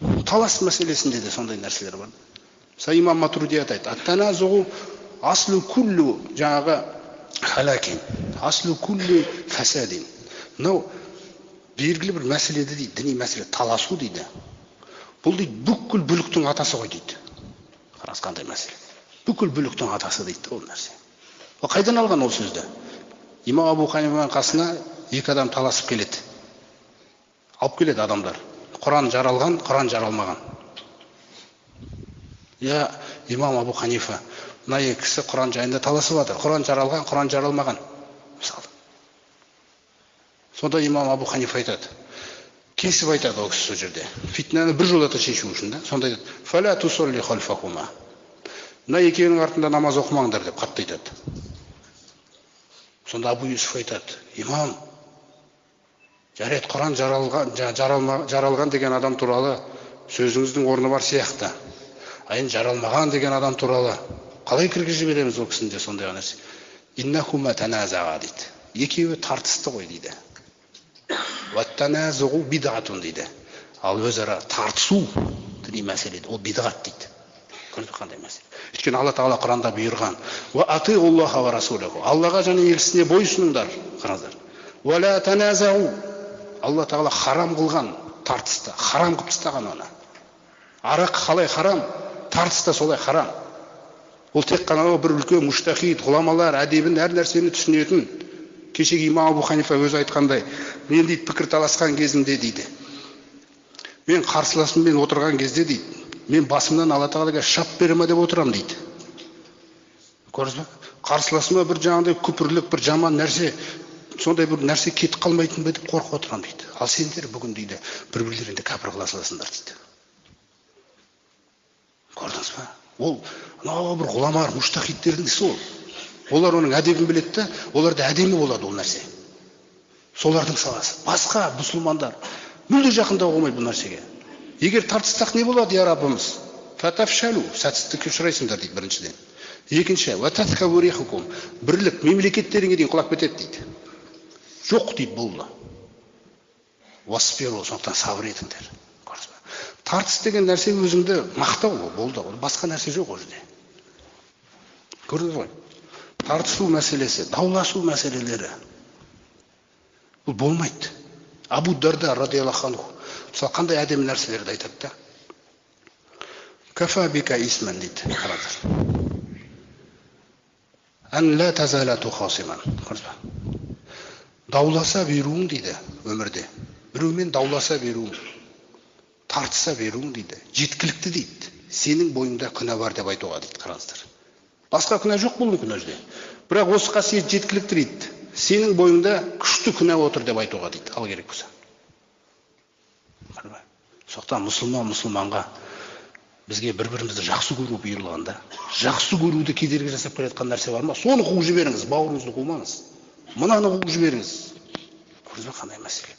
Талас мәселесінде де сондай нәрселер бар. Имам Матуриди айтады, ат-таназугу аслу куллу жаңағы халакин, аслу куллу фасадин. Мынау белгілі бір мәселеде дейді, діни мәселе таласу дейді. Бұл дейді, бүкіл бүліктің атасы ғой дейді. Қараңыз қандай мәселе. Бүкіл бүліктің атасы дейді ол нәрсе. Ол қайдан алған ол сөзді? Имам Абу Ханифаның қасына екі адам таласып келеді. Алып келеді адамдар. Құран жаралған, Құран жаралмаған. Я имам Абу Ханифа, мына екі кісі Құран жайында таласып жатыр. Құран жаралған, Құран жаралмаған. Мысалы. Сонда имам Абу Ханифа айтады. Кесіп айтады ол кісі сол жерде. Фитнаны бір жолата шешу үшін да. Сонда айтады: "Фала тусалли халфахума." Мына екеуінің артында намаз оқымаңдар деп қатты айтады. Сонда Абу Юсуф айтады: "Имам, жарайды, Құран жаралған деген адам туралы сөзіңіздің орны бар сияқты. Айын жаралмаған деген адам туралы қалай кіргізіп жібереміз ол кісіні де сондай нәрсе. Иннахума таназаға дейді. Екеуі тартысты ғой дейді. Ваттаназугу бидатун дейді. Ал өзара тартысу діни мәселе, ол бидғат дейді. Көрдіңіз қандай мәселе? Өйткені Алла Тағала Құранда бұйырған: "Ва атиуллаха ва расулаху." Аллаға және елшісіне бойсұныңдар. Қараңыздар. Ва ла таназау. Алла Тағала харам қылған тартысты, харам қылып тастаған оны. Арақ қалай харам, тартыста солай харам. Ол тек қана бір үлкен муштахид, ғұламалар, әдебін, әр нәрсені түсінетін. Кешегі имам Абу Ханифа өзі айтқандай, мен дейді пікір таласқан кезімде дейді, мен қарсыласыммен отырған кезде дейді, мен басымнан Алла Тағалаға шап береме деп отырам дейді. Көрдіңіз бе? Қарсыласыма бір жаңағыдай күпірлік, бір жаман нәрсе, сондай бір нәрсе кетіп қалмайтын ба деп қорқып отырам дейді. Ал сендер бүгін дейді бір-бірлеріңді кәпір қыла саласыңдар дейді. Көрдіңіз бе? Ол анау бір ғұламалар, муштахидтердің ісі ол. Олар оның әдебін біледі де, оларда әдемі болады ол нәрсе. Солардың саласы. Басқа мұсылмандар мүлде жақындау болмайды бұл нәрсеге. Егер тартыссақ не болады, я Раббымыз? Фатафшалу, сәтсіздікке ұшырайсыңдар дейді біріншіден. Екінші, вататхаву рихукум, бірлік мемлекеттеріңе дейін құлап кетеді дейді. Жоқ дейді бұл. Васперу, сондықтан сабыр етіңдер. Тартыс деген нәрсе өзіңді мақтау болды. Басқа нәрсе жоқ ол жерде. Көрдіңіз ғой? Тартысу мәселесі, дауласу мәселелері. Бұл болмайды. Абу Дарда радиаллаху анху мысалы қандай әдемі нәрселерді айтады да. Кафа бика исман дейді. Қараңыздар. Ан ла тазала тухасиман. Дауласа беруің дейді өмірде. Біреумен дауласа беруің, тартыса беруің дейді. Жеткілікті дейді. Сенің бойыңда күнә бар деп айтуға дейді. Қараңыздар. Басқа күнә жоқ бұл күнә жерде. Бірақ осы қасиет жеткілікті дейді. Сенің бойыңда күшті күнә отыр деп айтуға дейді. Ал керек болса. Соқтан мұсылманға бізге бір-бірімізді жақсы көру бұйырылғанда, жақсы көруді кедергі жасап келатқан нәрсе бар ма? Соны қуып жіберіңіз, бауырыңызды қумаңыз. Мынаны қуып жіберіңіз. Көрдіңіз бе қандай мәселе?